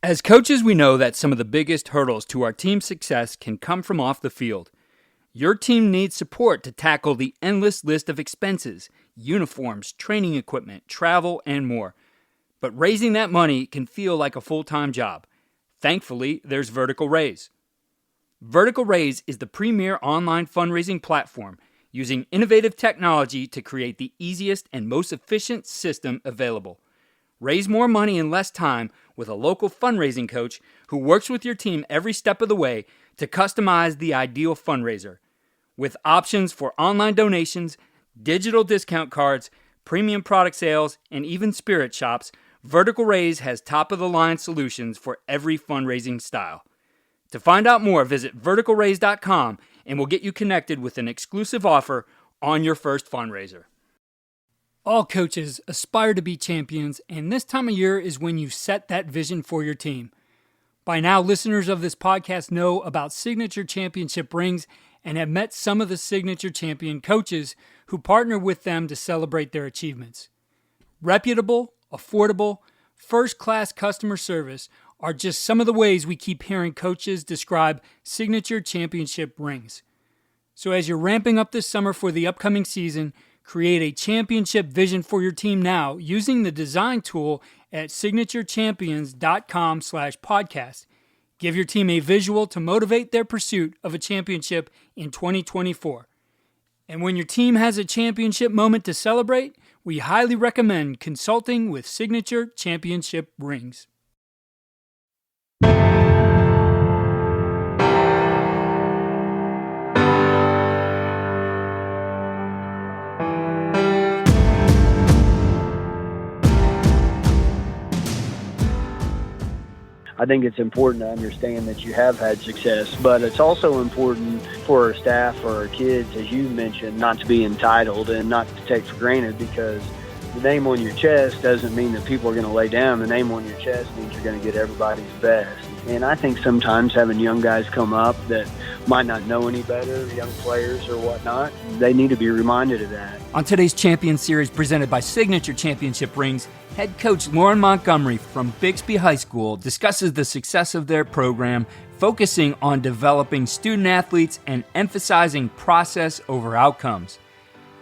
As coaches, we know that some of the biggest hurdles to our team's success can come from off the field. Your team needs support to tackle the endless list of expenses, uniforms, training equipment, travel, and more. But raising that money can feel like a full-time job. Thankfully, there's Vertical Raise. Vertical Raise is the premier online fundraising platform using innovative technology to create the easiest and most efficient system available. Raise more money in less time with a local fundraising coach who works with your team every step of the way to customize the ideal fundraiser. With options for online donations, digital discount cards, premium product sales, and even spirit shops, Vertical Raise has top-of-the-line solutions for every fundraising style. To find out more, visit verticalraise.com and we'll get you connected with an exclusive offer on your first fundraiser. All coaches aspire to be champions, and this time of year is when you set that vision for your team. By now, listeners of this podcast know about signature championship rings and have met some of the signature champion coaches who partner with them to celebrate their achievements. Reputable, affordable, first-class customer service are just some of the ways we keep hearing coaches describe signature championship rings. So as you're ramping up this summer for the upcoming season, create a championship vision for your team now using the design tool at signaturechampions.com/podcast. Give your team a visual to motivate their pursuit of a championship in 2024. And when your team has a championship moment to celebrate, we highly recommend consulting with Signature Championship Rings. I think it's important to understand that you have had success, but it's also important for our staff or our kids, as you mentioned, not to be entitled and not to take for granted, because the name on your chest doesn't mean that people are going to lay down. The name on your chest means you're going to get everybody's best. And I think sometimes having young guys come up that might not know any better, young players or whatnot, they need to be reminded of that. On today's Champion Series presented by Signature Championship Rings, head coach Loren Montgomery from Bixby High School discusses the success of their program, focusing on developing student athletes and emphasizing process over outcomes.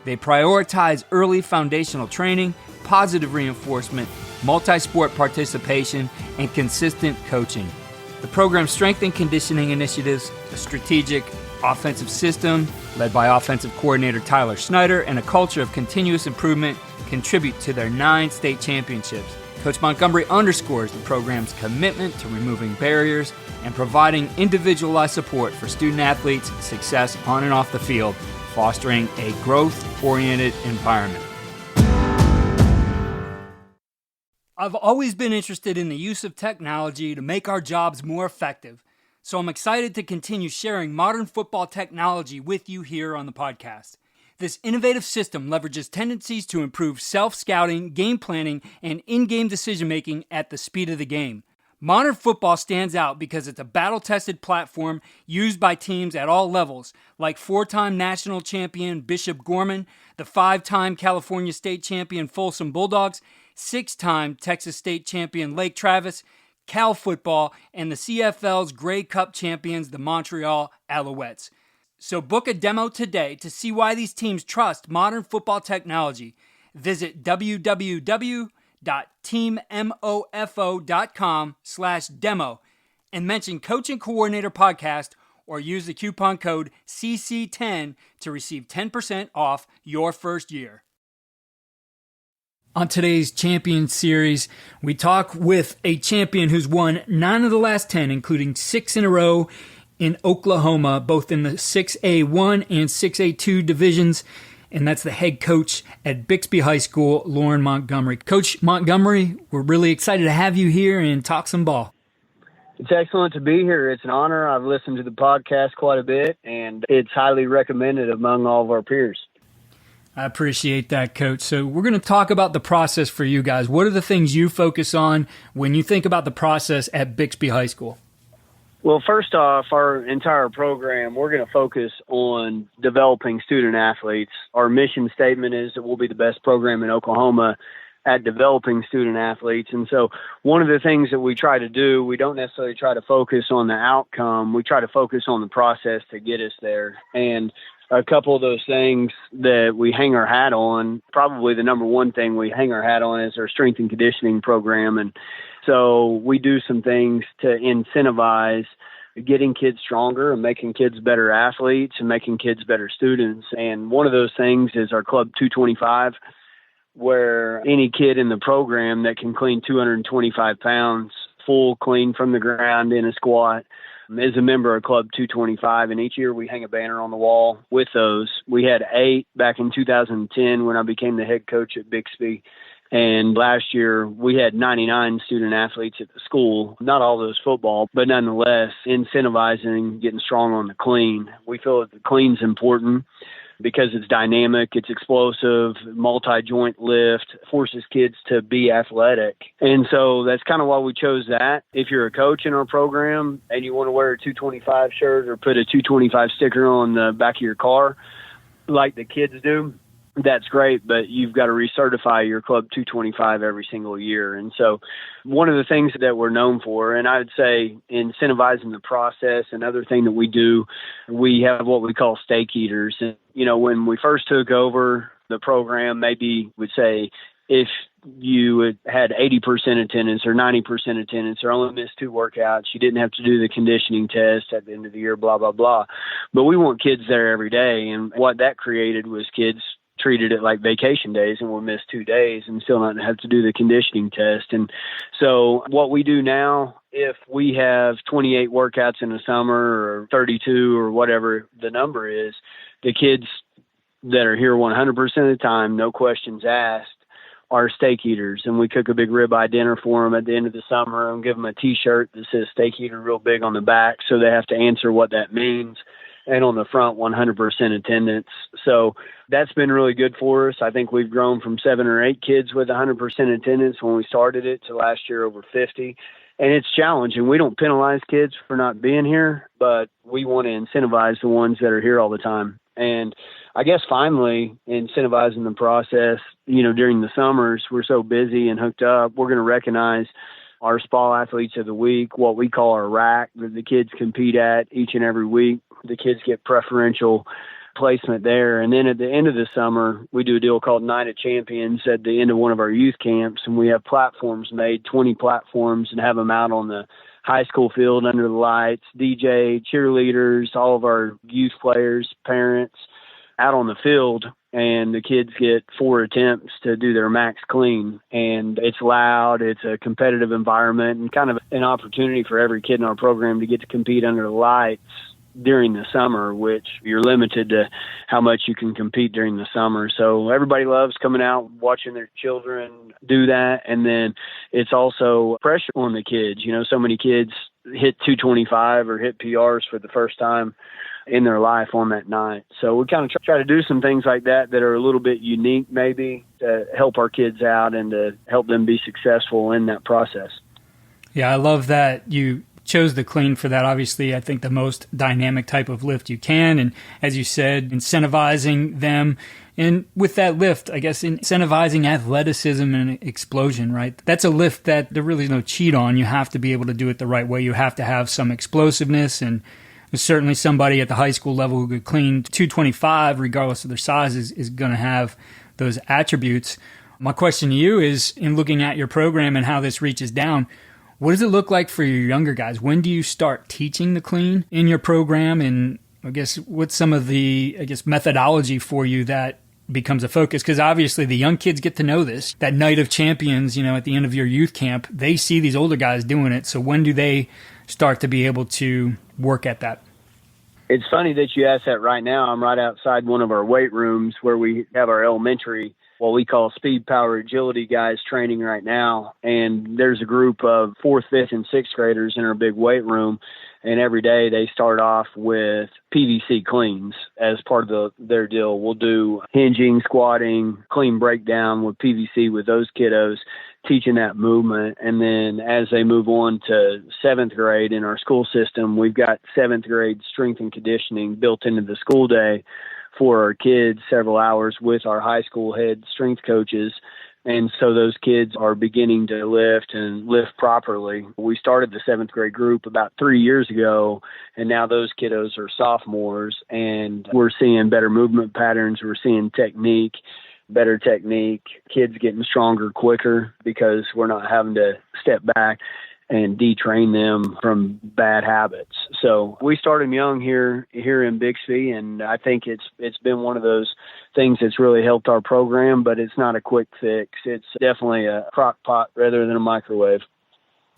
They prioritize early foundational training, positive reinforcement, multi-sport participation, and consistent coaching. The program's strength and conditioning initiatives, a strategic offensive system led by offensive coordinator Tyler Schneider, and a culture of continuous improvement contribute to their 9 state championships. Coach Montgomery underscores the program's commitment to removing barriers and providing individualized support for student athletes' success on and off the field, fostering a growth-oriented environment. I've always been interested in the use of technology to make our jobs more effective, so I'm excited to continue sharing modern football technology with you here on the podcast. This innovative system leverages tendencies to improve self-scouting, game planning, and in-game decision-making at the speed of the game. Modern football stands out because it's a battle-tested platform used by teams at all levels, like 4-time national champion Bishop Gorman, the 5-time California state champion Folsom Bulldogs, 6-time Texas state champion Lake Travis, Cal football, and the CFL's Grey Cup champions, the Montreal Alouettes. So book a demo today to see why these teams trust modern football technology. Visit www.teammofo.com/demo and mention Coach and Coordinator Podcast or use the coupon code CC10 to receive 10% off your first year. On today's Champion Series, we talk with a champion who's won 9 of the last 10, including 6 in a row in Oklahoma, both in the 6A1 and 6A2 divisions, and that's the head coach at Bixby High School, Loren Montgomery. Coach Montgomery, we're really excited to have you here and talk some ball. It's excellent to be here. It's an honor. I've listened to the podcast quite a bit, and it's highly recommended among all of our peers. I appreciate that, Coach. So we're going to talk about the process for you guys. What are the things you focus on when you think about the process at Bixby High School? Well, first off, our entire program, we're going to focus on developing student athletes. Our mission statement is that we'll be the best program in Oklahoma at developing student athletes. And so one of the things that we try to do, we don't necessarily try to focus on the outcome. We try to focus on the process to get us there. And a couple of those things that we hang our hat on, probably the number one thing we hang our hat on is our strength and conditioning program. And so we do some things to incentivize getting kids stronger and making kids better athletes and making kids better students. And one of those things is our Club 225, where any kid in the program that can clean 225 pounds full clean from the ground in a squat is a member of Club 225. And each year we hang a banner on the wall with those. We had 8 back in 2010 when I became the head coach at Bixby. And last year we had 99 student athletes at the school, not all those football, but nonetheless incentivizing getting strong on the clean. We feel that the clean's important because it's dynamic, it's explosive, multi-joint lift, forces kids to be athletic. And so that's kind of why we chose that. If you're a coach in our program and you want to wear a 225 shirt or put a 225 sticker on the back of your car like the kids do, that's great, but you've got to recertify your Club 225 every single year. And so one of the things that we're known for, and I would say incentivizing the process, another thing that we do, we have what we call steak eaters. And, when we first took over the program, maybe we'd say if you had 80% attendance or 90% attendance or only missed 2 workouts, you didn't have to do the conditioning test at the end of the year, blah, blah, blah. But we want kids there every day. And what that created was kids treated it like vacation days and we'll miss 2 days and still not have to do the conditioning test. And so what we do now, if we have 28 workouts in the summer or 32 or whatever the number is, the kids that are here 100% of the time, no questions asked, are steak eaters. And we cook a big ribeye dinner for them at the end of the summer and give them a T-shirt that says steak eater real big on the back. So they have to answer what that means. And on the front, 100% attendance. So that's been really good for us. I think we've grown from 7 or 8 kids with 100% attendance when we started it to last year over 50. And it's challenging. We don't penalize kids for not being here, but we want to incentivize the ones that are here all the time. And I guess finally, incentivizing the process, during the summers, we're so busy and hooked up, we're going to recognize our SPA athletes of the week, what we call our rack that the kids compete at each and every week. The kids get preferential placement there. And then at the end of the summer, we do a deal called Night of Champions at the end of one of our youth camps. And we have platforms made, 20 platforms, and have them out on the high school field under the lights, DJ, cheerleaders, all of our youth players, parents out on the field. And the kids get 4 attempts to do their max clean. And it's loud. It's a competitive environment and kind of an opportunity for every kid in our program to get to compete under the lights during the summer, which you're limited to how much you can compete during the summer. So everybody loves coming out, watching their children do that. And then it's also pressure on the kids. So many kids hit 225 or hit PRs for the first time in their life on that night. So we kind of try to do some things like that are a little bit unique maybe to help our kids out and to help them be successful in that process. Yeah, I love that you chose the clean for that. Obviously, I think the most dynamic type of lift you can. And as you said, incentivizing them. And with that lift, I guess incentivizing athleticism and explosion, right? That's a lift that there really is no cheat on. You have to be able to do it the right way. You have to have some explosiveness. And certainly somebody at the high school level who could clean 225, regardless of their size, is going to have those attributes. My question to you is, in looking at your program and how this reaches down, what does it look like for your younger guys? When do you start teaching the clean in your program? And I guess what's some of the, methodology for you that becomes a focus? Because obviously the young kids get to know this. That Night of Champions, at the end of your youth camp, they see these older guys doing it. So when do they start to be able to work at that? It's funny that you asked that right now. I'm right outside one of our weight rooms where we have our elementary, what we call speed, power, agility guys training right now. And there's a group of 4th, 5th, and 6th graders in our big weight room. And every day they start off with PVC cleans as part of their deal. We'll do hinging, squatting, clean breakdown with PVC with those kiddos, teaching that movement. And then as they move on to 7th grade in our school system, we've got 7th grade strength and conditioning built into the school day for our kids, several hours with our high school head strength coaches And so those kids are beginning to lift and lift properly. We started the 7th grade group about 3 years ago, and now those kiddos are sophomores, and we're seeing better movement patterns. We're seeing better technique, kids getting stronger quicker because we're not having to step back and detrain them from bad habits. So we started young here in Bixby, and I think it's been one of those things that's really helped our program, but it's not a quick fix. It's definitely a crock pot rather than a microwave.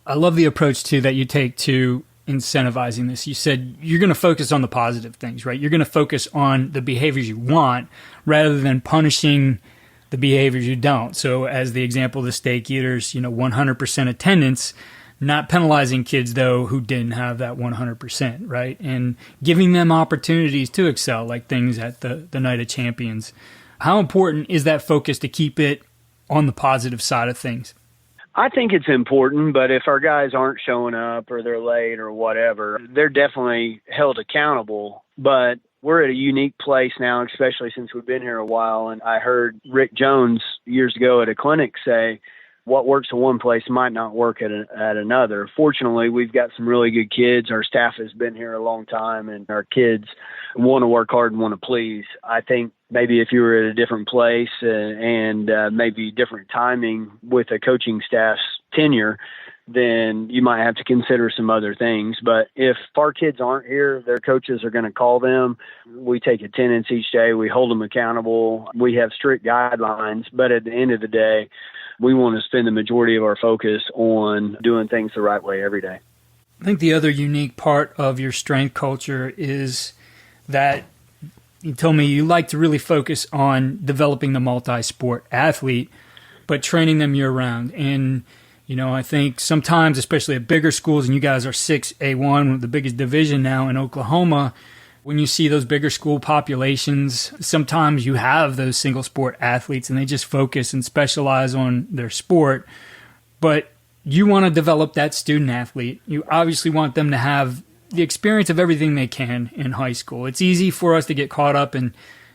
I love the approach, too, that you take to incentivizing this. You said you're going to focus on the positive things, right? You're going to focus on the behaviors you want rather than punishing the behaviors you don't. So as the example of the steak eaters, 100% attendance, not penalizing kids, though, who didn't have that 100%, right? And giving them opportunities to excel, like things at the Night of Champions. How important is that focus to keep it on the positive side of things? I think it's important, but if our guys aren't showing up or they're late or whatever, they're definitely held accountable. But we're at a unique place now, especially since we've been here a while. And I heard Rick Jones years ago at a clinic say, what works in one place might not work at another. Fortunately, we've got some really good kids. Our staff has been here a long time, and our kids want to work hard and want to please. I think maybe if you were at a different place and maybe different timing with a coaching staff's tenure, then you might have to consider some other things. But if our kids aren't here, their coaches are going to call them. We take attendance each day. We hold them accountable. We have strict guidelines. But at the end of the day, we want to spend the majority of our focus on doing things the right way every day. I think the other unique part of your strength culture is that you told me you like to really focus on developing the multi-sport athlete, but training them year-round. And I think sometimes, especially at bigger schools, and you guys are 6A1, the biggest division now in Oklahoma, when you see those bigger school populations, sometimes you have those single sport athletes and they just focus and specialize on their sport. But you want to develop that student athlete. You obviously want them to have the experience of everything they can in high school. It's easy for us to get caught up and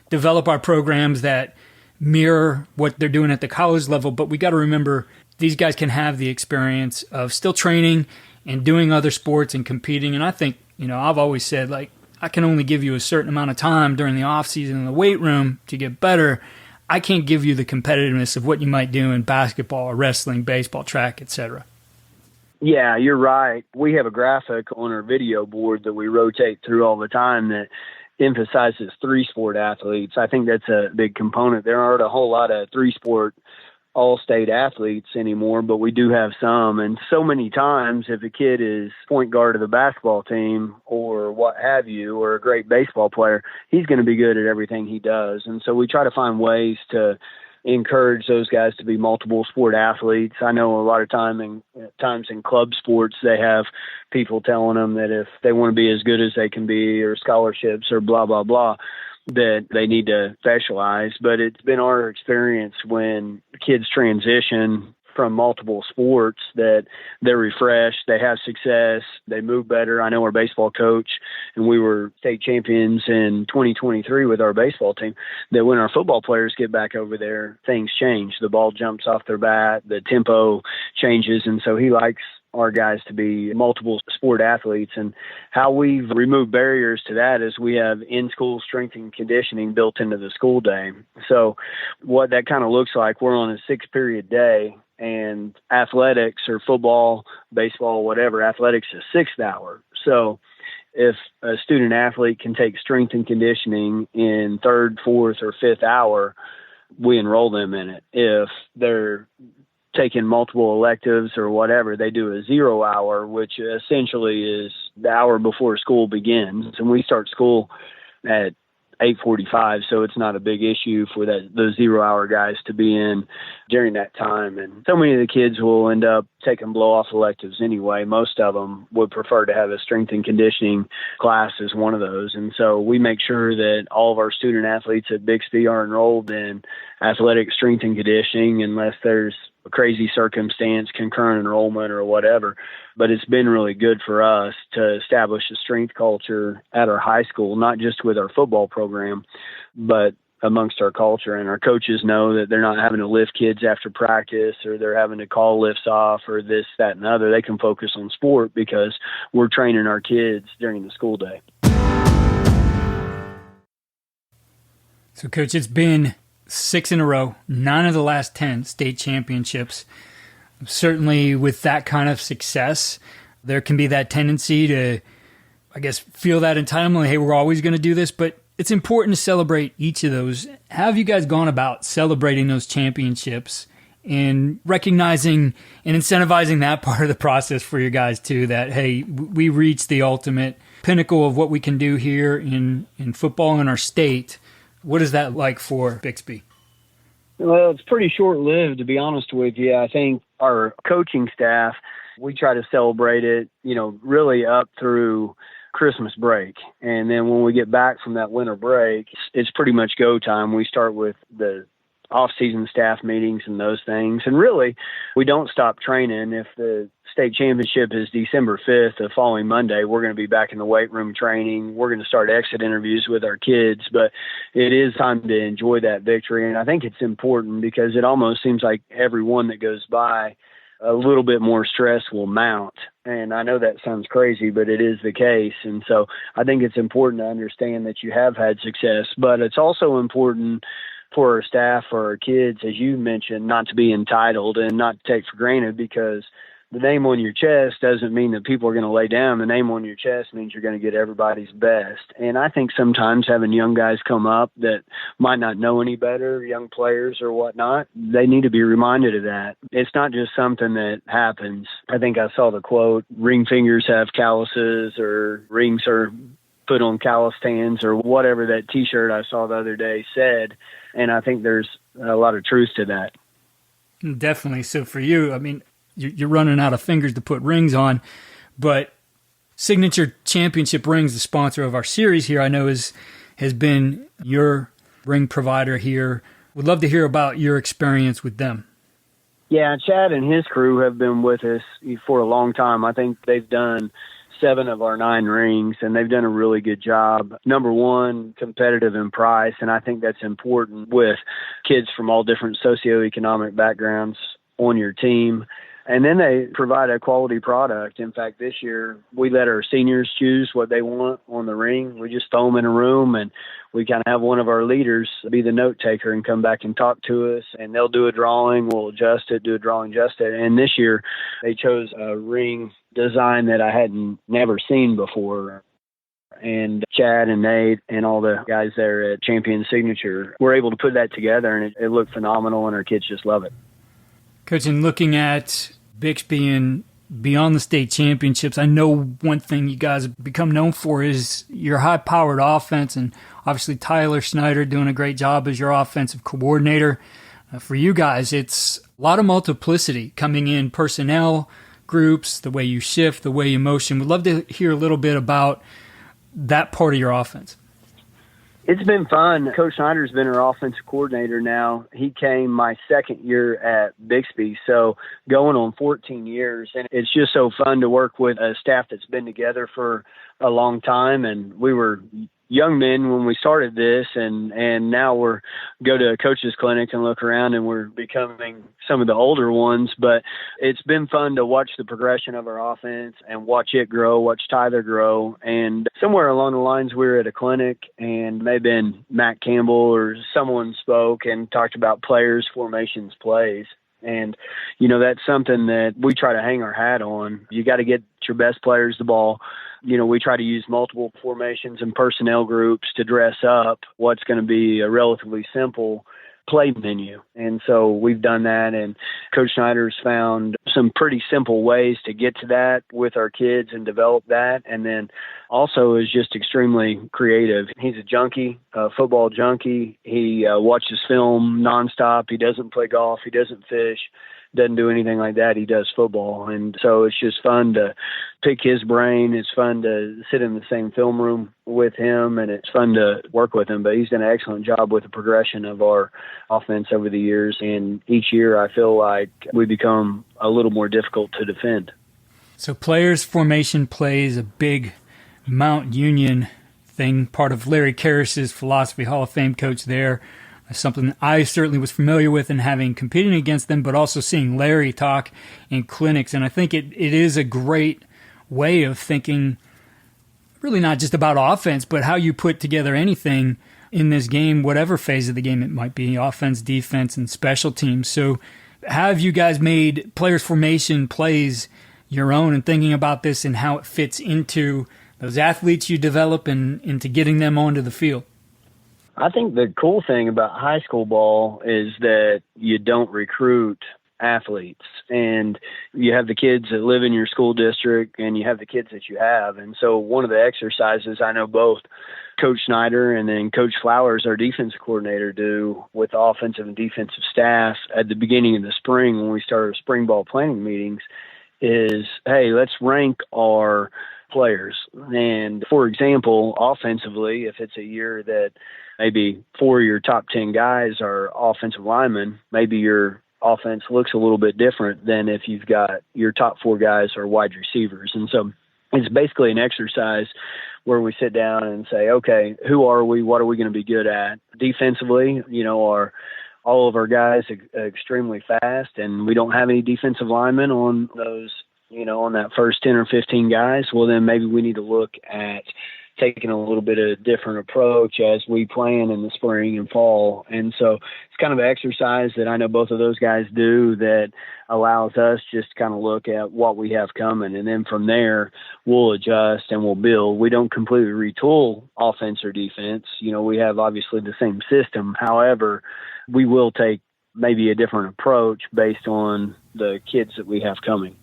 develop our programs that mirror what they're doing at the college level, but we got to remember these guys can have the experience of still training and doing other sports and competing. And I think, I've always said, I can only give you a certain amount of time during the off season in the weight room to get better. I can't give you the competitiveness of what you might do in basketball or wrestling, baseball, track, etc. Yeah, you're right. We have a graphic on our video board that we rotate through all the time that emphasizes 3-sport athletes. I think that's a big component. There aren't a whole lot of 3-sport all-state athletes anymore, but we do have some. And so many times, if a kid is point guard of the basketball team or what have you, or a great baseball player, he's going to be good at everything he does. And so we try to find ways to encourage those guys to be multiple sport athletes. I know a lot of times in club sports, they have people telling them that if they want to be as good as they can be, or scholarships or blah, blah, blah, that they need to specialize. But it's been our experience when kids transition from multiple sports that they're refreshed, they have success, they move better. I know our baseball coach, and we were state champions in 2023 with our baseball team, that when our football players get back over there, things change. The ball jumps off their bat, the tempo changes, and so he likes our guys to be multiple sport athletes. And how we've removed barriers to that is we have in-school strength and conditioning built into the school day. So what that kind of looks like, we're on a 6-period day, and athletics or football, baseball, whatever, athletics is 6th hour. So if a student athlete can take strength and conditioning in 3rd, 4th, or 5th hour, we enroll them in it. If they're taking multiple electives or whatever, they do a 0 hour, which essentially is the hour before school begins. And we start school at 8:45, so it's not a big issue for those 0 hour guys to be in during that time. And so many of the kids will end up taking blow-off electives anyway. Most of them would prefer to have a strength and conditioning class as one of those. And so we make sure that all of our student athletes at Bixby are enrolled in athletic strength and conditioning, unless there's a crazy circumstance, concurrent enrollment or whatever. But it's been really good for us to establish a strength culture at our high school, not just with our football program, but amongst our culture. And our coaches know that they're not having to lift kids after practice or they're having to call lifts off or this, that, and other. They can focus on sport because we're training our kids during the school day. So, Coach, it's been 6 in a row, 9 of the last 10 state championships. Certainly with that kind of success, there can be that tendency to, I guess, feel that entitlement. Hey, we're always going to do this, but it's important to celebrate each of those. How have you guys gone about celebrating those championships and recognizing and incentivizing that part of the process for you guys too, that, hey, we reached the ultimate pinnacle of what we can do here in football in our state? What is that like for Bixby? Well, it's pretty short-lived, to be honest with you. I think our coaching staff, we try to celebrate it, really up through Christmas break. And then when we get back from that winter break, it's pretty much go time. We start with the off-season staff meetings and those things. And really, we don't stop training. If the state championship is December 5th, the following Monday, we're going to be back in the weight room training. We're going to start exit interviews with our kids, but it is time to enjoy that victory. And I think it's important because it almost seems like every one that goes by, a little bit more stress will mount. And I know that sounds crazy, but it is the case. And so I think it's important to understand that you have had success, but it's also important for our staff, for our kids, as you mentioned, not to be entitled and not to take for granted, because the name on your chest doesn't mean that people are going to lay down. The name on your chest means you're going to get everybody's best. And I think sometimes having young guys come up that might not know any better, young players or whatnot, they need to be reminded of that. It's not just something that happens. I think I saw the quote, ring fingers have calluses, or rings are put on calloused hands, or whatever that T-shirt I saw the other day said. And I think there's a lot of truth to that. Definitely. So for you, I mean, you're running out of fingers to put rings on, but Signature Championship Rings, the sponsor of our series here, I know has been your ring provider here. Would love to hear about your experience with them. Yeah, Chad and his crew have been with us for a long time. I think they've done 7 of our 9 rings, and they've done a really good job. Number one, competitive in price, and I think that's important with kids from all different socioeconomic backgrounds on your team. And then they provide a quality product. In fact, this year, we let our seniors choose what they want on the ring. We just throw them in a room, and we kind of have one of our leaders be the note taker and come back and talk to us. And they'll do a drawing, we'll adjust it, do a drawing, adjust it. And this year, they chose a ring design that I hadn't never seen before. And Chad and Nate and all the guys there at Champion Signature were able to put that together, and it looked phenomenal, and our kids just love it. Coach, in looking at Bixby and beyond the state championships, I know one thing you guys have become known for is your high-powered offense, and obviously Tyler Schneider doing a great job as your offensive coordinator. For you guys, it's a lot of multiplicity coming in, personnel groups, the way you shift, the way you motion. We'd love to hear a little bit about that part of your offense. It's been fun. Coach Schneider's been our offensive coordinator now. He came my second year at Bixby, so going on 14 years. And it's just so fun to work with a staff that's been together for a long time. And we were young men when we started this, and now we're go to a coach's clinic and look around, and we're becoming some of the older ones. But it's been fun to watch the progression of our offense and watch it grow, watch Tyler grow. And somewhere along the lines, we were at a clinic, and maybe Matt Campbell or someone spoke and talked about players, formations, plays. And, that's something that we try to hang our hat on. You got to get your best players the ball. We try to use multiple formations and personnel groups to dress up what's going to be a relatively simple play menu. And so we've done that, and Coach Schneider's found some pretty simple ways to get to that with our kids and develop that. And then also is just extremely creative. He's a junkie, a football junkie. He watches film nonstop. He doesn't play golf. He doesn't fish. Doesn't do anything like that. He does football. And so it's just fun to pick his brain. It's fun to sit in the same film room with him, and it's fun to work with him. But he's done an excellent job with the progression of our offense over the years. And each year I feel like we become a little more difficult to defend. So players formation plays a big Mount Union thing, part of Larry Karras's philosophy, Hall of Fame coach there. Something I certainly was familiar with in having competing against them, but also seeing Larry talk in clinics. And I think it is a great way of thinking, really not just about offense, but how you put together anything in this game, whatever phase of the game it might be, offense, defense, and special teams. So have you guys made players formation plays your own and thinking about this and how it fits into those athletes you develop and into getting them onto the field? I think the cool thing about high school ball is that you don't recruit athletes, and you have the kids that live in your school district and you have the kids that you have. And so one of the exercises I know both Coach Schneider and then Coach Flowers, our defensive coordinator, do with the offensive and defensive staff at the beginning of the spring when we start our spring ball planning meetings is, hey, let's rank our players. And for example, offensively, if it's a year that maybe 4 of your top 10 guys are offensive linemen, maybe your offense looks a little bit different than if you've got your top 4 guys are wide receivers. And so it's basically an exercise where we sit down and say, okay, who are we? What are we going to be good at? Defensively, are all of our guys extremely fast, and we don't have any defensive linemen on those, on that first 10 or 15 guys. Well, then maybe we need to look at taking a little bit of a different approach as we plan in the spring and fall. And so it's kind of an exercise that I know both of those guys do that allows us just to kind of look at what we have coming. And then from there, we'll adjust and we'll build. We don't completely retool offense or defense. We have obviously the same system. However, we will take maybe a different approach based on the kids that we have coming.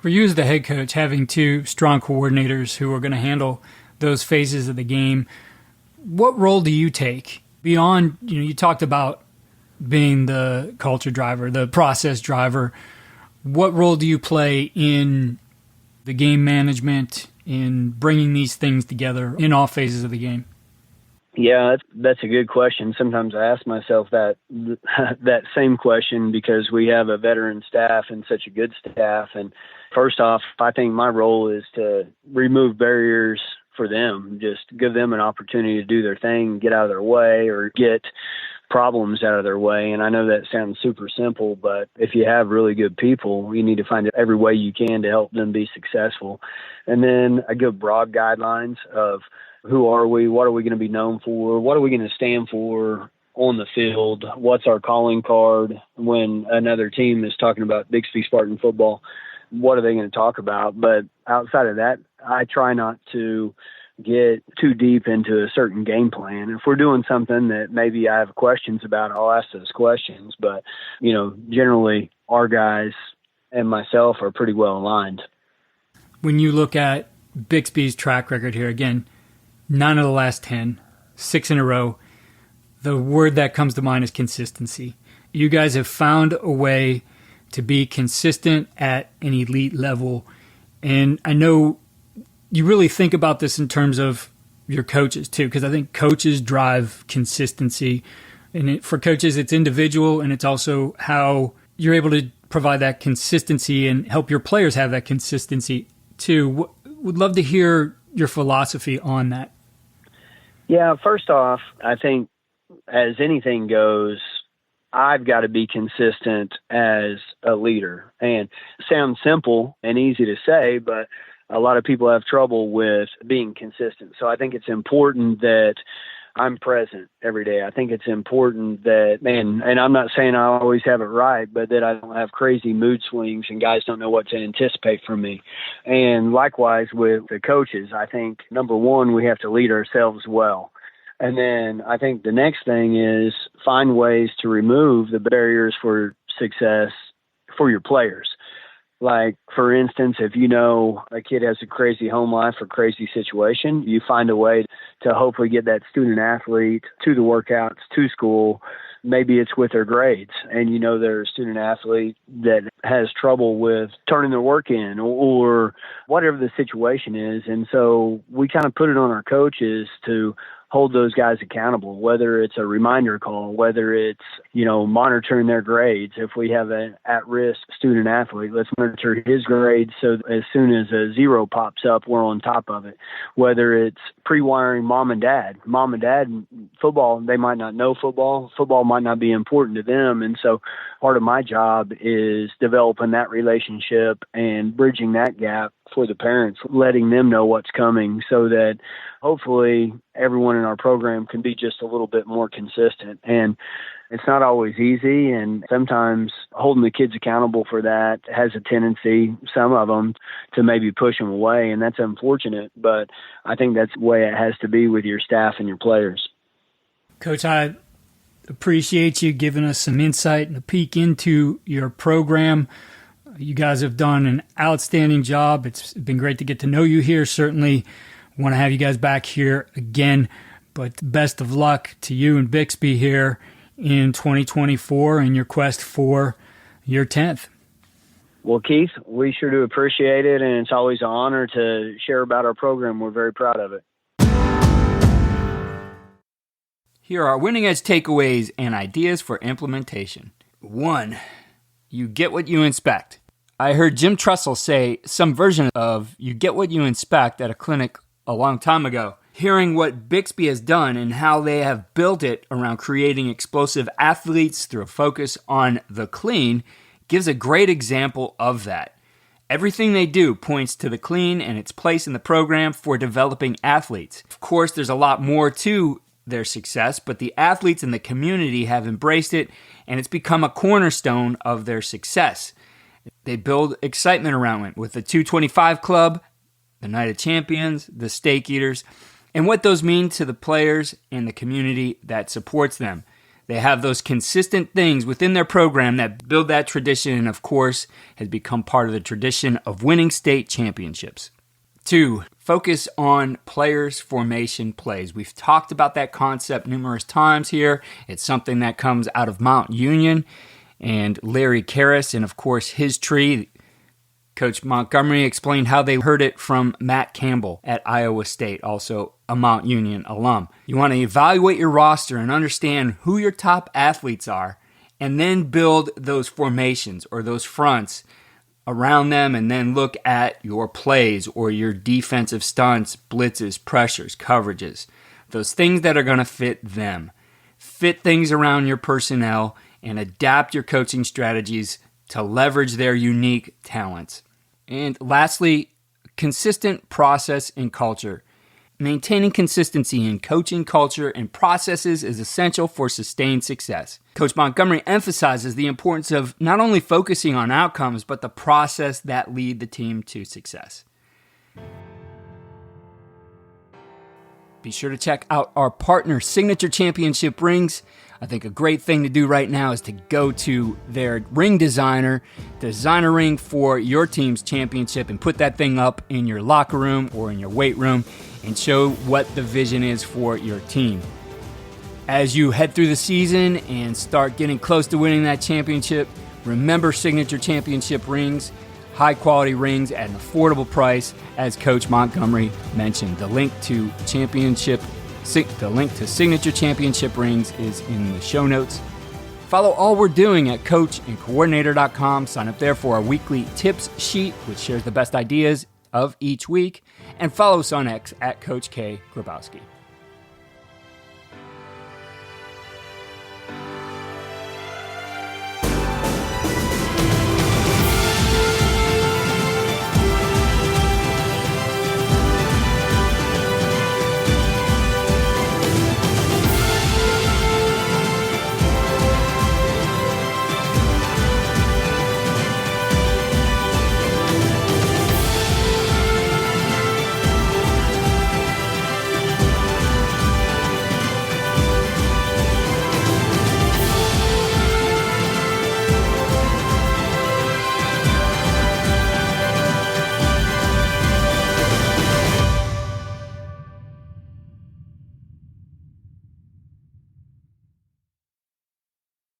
For you as the head coach, having 2 strong coordinators who are going to handle those phases of the game, what role do you take beyond, you talked about being the culture driver, the process driver. What role do you play in the game management, in bringing these things together in all phases of the game? Yeah, that's a good question. Sometimes I ask myself that same question because we have a veteran staff and such a good staff. And first off, I think my role is to remove barriers for them, just give them an opportunity to do their thing, get out of their way, or get problems out of their way. And I know that sounds super simple, but if you have really good people, you need to find every way you can to help them be successful. And then I give broad guidelines of who are we, what are we going to be known for, what are we going to stand for on the field, what's our calling card when another team is talking about Bixby Spartan football, what are they going to talk about? But outside of that, I try not to get too deep into a certain game plan. If we're doing something that maybe I have questions about, I'll ask those questions. But, generally our guys and myself are pretty well aligned. When you look at Bixby's track record here, again, 9 of the last 10, 6 in a row, the word that comes to mind is consistency. You guys have found a way to be consistent at an elite level. And I know you really think about this in terms of your coaches too, because I think coaches drive consistency. And for coaches, it's individual, and it's also how you're able to provide that consistency and help your players have that consistency too. Would love to hear your philosophy on that. Yeah, first off, I think as anything goes, I've got to be consistent as a leader. And it sounds simple and easy to say, but a lot of people have trouble with being consistent. So I think it's important that I'm present every day. I think it's important that, and I'm not saying I always have it right, but that I don't have crazy mood swings and guys don't know what to anticipate from me. And likewise with the coaches, I think, number one, we have to lead ourselves well. And then I think the next thing is find ways to remove the barriers for success for your players. Like, for instance, if a kid has a crazy home life or crazy situation, you find a way to hopefully get that student athlete to the workouts, to school. Maybe it's with their grades, and they're a student athlete that has trouble with turning their work in or whatever the situation is. And so we kind of put it on our coaches to hold those guys accountable, whether it's a reminder call, whether it's, monitoring their grades. If we have an at-risk student athlete, let's monitor his grades so as soon as a 0 pops up, we're on top of it. Whether it's pre-wiring mom and dad, football, they might not know football. Football might not be important to them. And so part of my job is developing that relationship and bridging that gap for the parents, letting them know what's coming so that hopefully everyone in our program can be just a little bit more consistent. And it's not always easy, and sometimes holding the kids accountable for that has a tendency, some of them, to maybe push them away, and that's unfortunate, but I think that's the way it has to be with your staff and your players. Coach, I appreciate you giving us some insight and a peek into your program. You guys have done an outstanding job. It's been great to get to know you here. Certainly want to have you guys back here again, but best of luck to you and Bixby here in 2024 in your quest for your 10th. Well, Keith, we sure do appreciate it, and it's always an honor to share about our program. We're very proud of it. Here are winning edge takeaways and ideas for implementation. 1. You get what you inspect. I heard Jim Trussell say some version of you get what you inspect at a clinic a long time ago. Hearing what Bixby has done and how they have built it around creating explosive athletes through a focus on the clean gives a great example of that. Everything they do points to the clean and its place in the program for developing athletes. Of course, there's a lot more to their success, but the athletes in the community have embraced it, and it's become a cornerstone of their success. They build excitement around it with the 225 Club, the Night of Champions, the Steak Eaters, and what those mean to the players and the community that supports them. They have those consistent things within their program that build that tradition, and of course, has become part of the tradition of winning state championships. 2, focus on players' formation plays. We've talked about that concept numerous times here. It's something that comes out of Mount Union and Larry Karras, and of course, his tree. Coach Montgomery explained how they heard it from Matt Campbell at Iowa State, also a Mount Union alum. You want to evaluate your roster and understand who your top athletes are, and then build those formations or those fronts around them, and then look at your plays or your defensive stunts, blitzes, pressures, coverages, those things that are going to fit them. Fit things around your personnel and adapt your coaching strategies to leverage their unique talents. And lastly, consistent process and culture. Maintaining consistency in coaching culture and processes is essential for sustained success. Coach Montgomery emphasizes the importance of not only focusing on outcomes, but the process that lead the team to success. Be sure to check out our partner, Signature Championship Rings. I think a great thing to do right now is to go to their ring designer, design a ring for your team's championship, and put that thing up in your locker room or in your weight room and show what the vision is for your team. As you head through the season and start getting close to winning that championship, remember Signature Championship Rings. High-quality rings at an affordable price, as Coach Montgomery mentioned. The link to Signature Championship Rings is in the show notes. Follow all we're doing at coachandcoordinator.com. Sign up there for our weekly tips sheet, which shares the best ideas of each week. And follow us on X at Coach K. Grabowski.